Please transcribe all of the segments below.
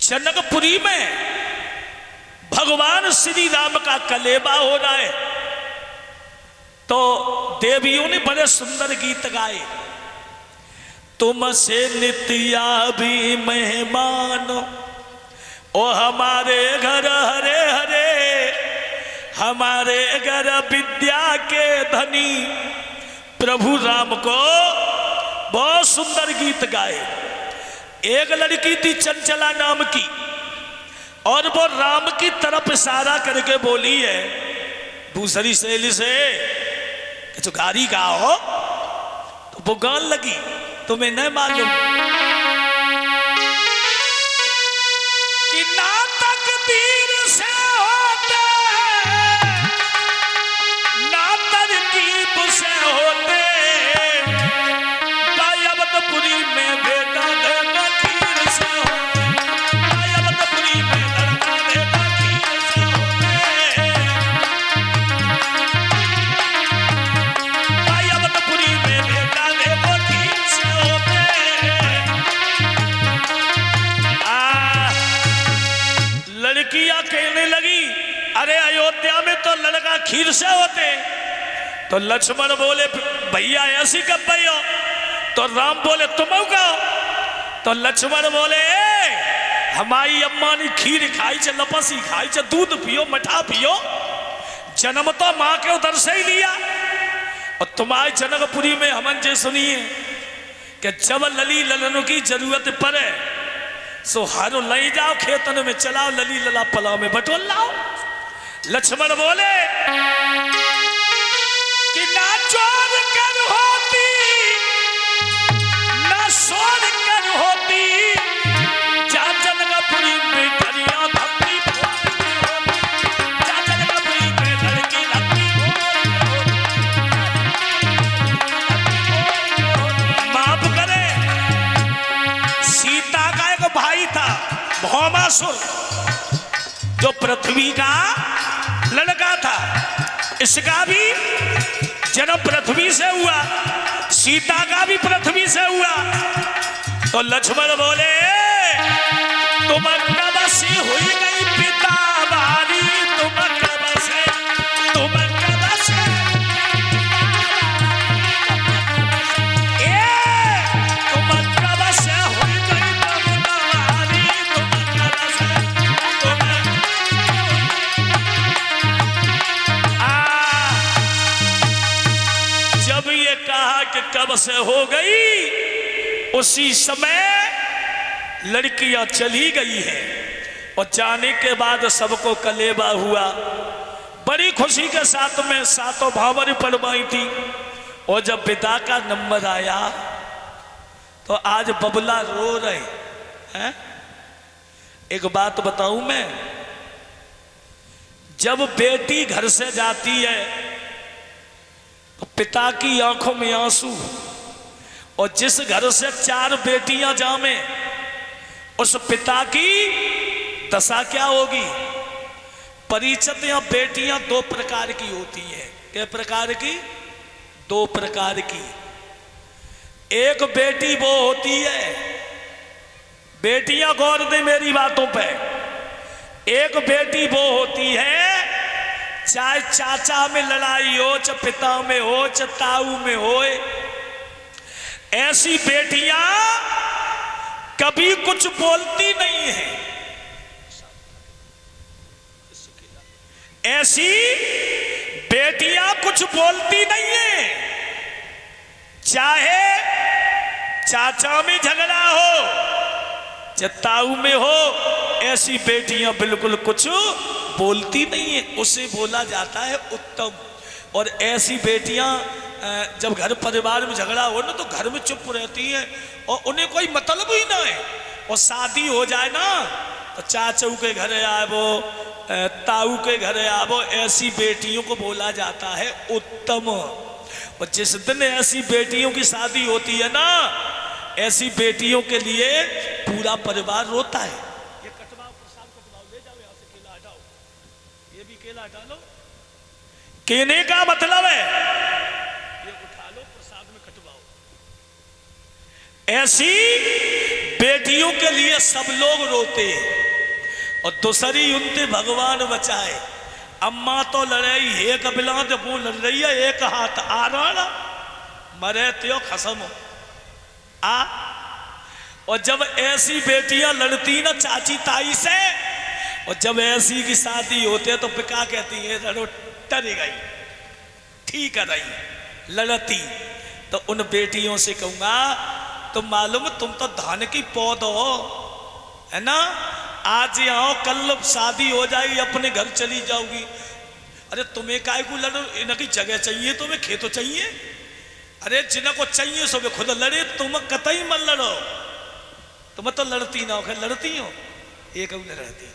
जनकपुरी में भगवान श्री राम का कलेबा हो रहा है, तो देवियों ने बड़े सुंदर गीत गाए। तुमसे नित्या भी मेहमान ओ हमारे घर हरे हरे, हमारे घर विद्या के धनी। प्रभु राम को बहुत सुंदर गीत गाए। एक लड़की थी चंचला नाम की, और वो राम की तरफ इशारा करके बोली है दूसरी सहेली से कि जो गारी गाओ, तो वो गान लगी। तुम्हें नहीं मालूम कि ना तकदीर से होते ना तरकीब से होते, गायबतपुरी में बेटा देता खीर से होते, गायबतपुरी में लड़का देता खीर से होते, गायबतपुरी में बेटा देता खीर से होते। लड़कियां कहने लगी अरे अयोध्या में तो लड़का खीर से होते। तो लक्ष्मण बोले भैया ऐसी कब भई हो? तो राम बोले तुम का? तो लक्ष्मण बोले हमारी अम्मा ने खीर खाई च, लपसी खाई च, दूध पियो मठा पियो, जन्म तो माँ के उधर से ही लिया। और तुम्हारे जनकपुरी में हमन जे सुनिए कि जब लली ललन की जरूरत पड़े सो हर ले जाओ खेतन में चलाओ, लली लला पलाव में बटोल लाओ। लक्ष्मण बोले कि ना चोर कर होती ना सोर कर होती, जा जनकपुरी में करिया भक्ति होती, जा जनकपुरी में लड़की लड़की होती। माफ करे, सीता का एक भाई था भौमासुर, जो पृथ्वी का लड़का था। इसका भी जन्म पृथ्वी से हुआ, सीता का भी पृथ्वी से हुआ। तो लक्ष्मण बोले तुम कब से हुई गई पिता बारी, तुम कब से, तुम कब से, तुम कब से हुई गई पिता बारी, तुम कब से, जब ये कहा कि कब से हो गई, उसी समय लड़कियां चली गई है। और जाने के बाद सबको कलेबा हुआ। बड़ी खुशी के साथ में सातों भावर पढ़वाई थी। और जब पिता का नंबर आया तो आज बबला रो रहे हैं। एक बात बताऊं मैं, जब बेटी घर से जाती है तो पिता की आंखों में आंसू, और जिस घर से 4 बेटियां जामे उस पिता की दशा क्या होगी। परिचित या बेटियां 2 प्रकार की होती हैं। क्या प्रकार की? 2 प्रकार की। एक बेटी वो होती है, बेटियां गौर दे मेरी बातों पे, एक बेटी वो होती है चाहे चाचा में लड़ाई हो, चाहे पिता में हो, चाहे ताऊ में हो, ऐसी बेटियां कभी कुछ बोलती नहीं है। ऐसी बेटियां कुछ बोलती नहीं है, चाहे चाचा में झगड़ा हो चाहे ताऊ में हो, ऐसी बेटियां बिल्कुल कुछ बोलती नहीं है, उसे बोला जाता है उत्तम। और ऐसी बेटियां जब घर परिवार में झगड़ा हो ना तो घर में चुप रहती हैं और उन्हें कोई मतलब ही ना है। और शादी हो जाए ना तो चाचू के घर आवो, ताऊ के घर आवो, ऐसी बेटियों को बोला जाता है उत्तम। और जिस दिन ऐसी बेटियों की शादी होती है ना, ऐसी बेटियों के लिए पूरा परिवार रोता है। ये कटवाओ, प्रसाद कटवाओ, ले जाओ यहाँ से, केला हटाओ, ये भी केला हटा लो। केने का मतलब है ये उठा लो, प्रसाद में कटवाओ। ऐसी बेटियों के लिए सब लोग रोते और दूसरी उनते भगवान बचाए। अम्मा तो लड़े हे कबिला तो वो लड़ रही है, एक हाथ आ रहा मरे त्यो खसम आ। और जब ऐसी बेटियां लड़ती ना चाची ताई से, और जब ऐसी की शादी होते तो पिका कहती है लड़ो टरी गई ठीक है रही लड़ती। तो उन बेटियों से कहूंगा तुम मालूम तुम तो धान की पौध हो है ना, आज आओ कल शादी हो जाएगी अपने घर चली जाओगी। अरे तुम्हें काय को लड़ो, इनकी जगह चाहिए तुम्हें, खेत चाहिए। अरे जिनको चाहिए सो वे खुद लड़े, तुम कतई मत लड़ो। तुम तो लड़ती ना हो, लड़ती हो एक लड़ती।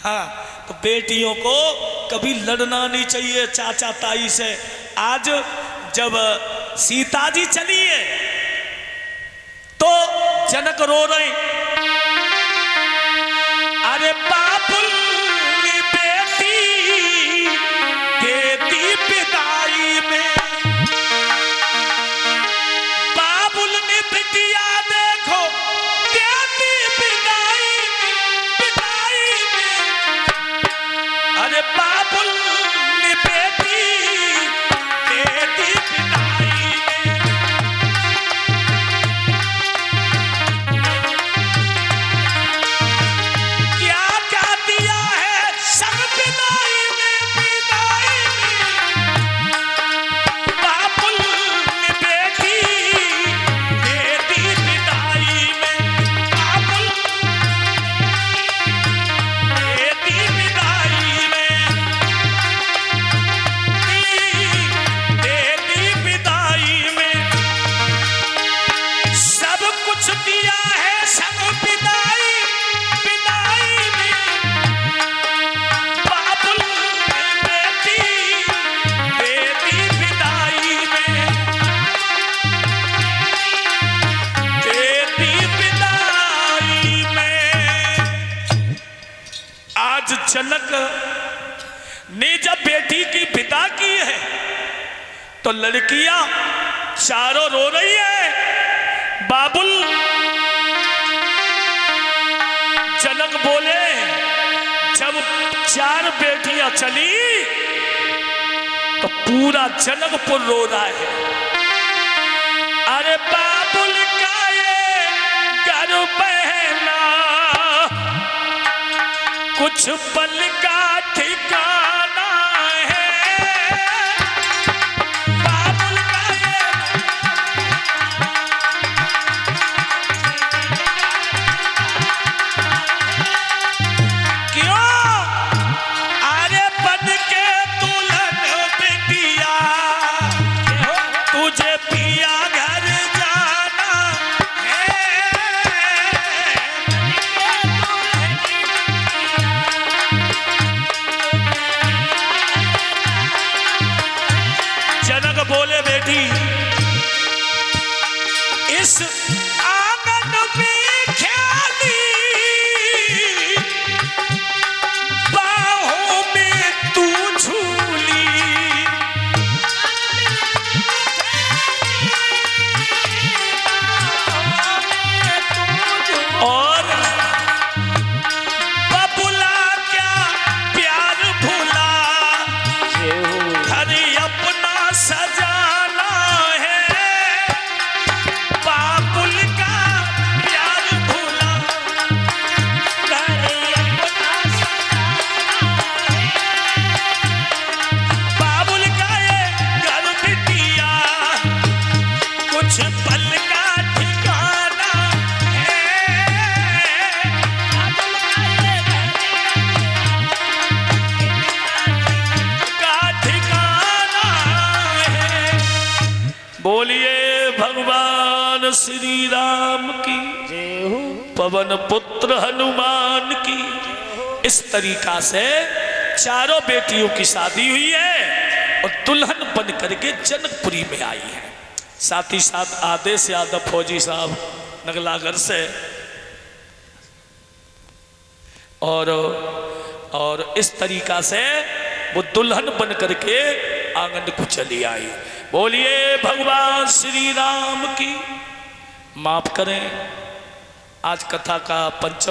हाँ तो बेटियों को कभी लड़ना नहीं चाहिए चाचा ताई से। आज जब सीता जी चली है तो जनक रो रहे, अरे बाबुल बेटी देती विदाई में, बाबुल ने बिटिया देखो देती विदाई में, अरे बाबुल ने बेटी देती विदाई में। क्या क्या दिया है सब विदाई में, विदाई में, बाबुल ने बेटी देती विदाई में, बाबुल देती विदाई में, देती विदाई में। सब कुछ दिया है सब विदाई विदाई में, बाबुल बेटी देती विदाई में, देती विदाई में। आज जनक ने जब बेटी की विदा की है तो लड़कियां चारों रो रही है। बाबुल जनक बोले जब 4 बेटियां चली तो पूरा जनकपुर रो रहा है। अरे बाबुल का ये घर बहना कुछ पल का ठिकाना है, बाबुल का ये क्यों, अरे बन के दुल्हन बिटिया तुझे पिया घर जाना है। जनक बोले बेटी इस आंगन में ख्याली बाहों में तू झूली, और बबुला क्या प्यार भूला, घर अपना सजाना है, बाबुल का प्यार भूला, घर अपना सजाना है, बाबुल का ये घर बिटिया कुछ पल का ठिकाना है, का ठिकाना है। बोलिए भगवान श्री राम की, पवन पुत्र हनुमान की। इस तरीका से चारों बेटियों की शादी हुई है और दुल्हन बन करके जनकपुरी में आई है। साथ ही साथ आदेश यादव फौजी साहब नगलागढ़ से और इस तरीका से वो दुल्हन बन करके आंगन को चली आई। बोलिए भगवान श्री राम की, माफ करें। आज कथा का पंचम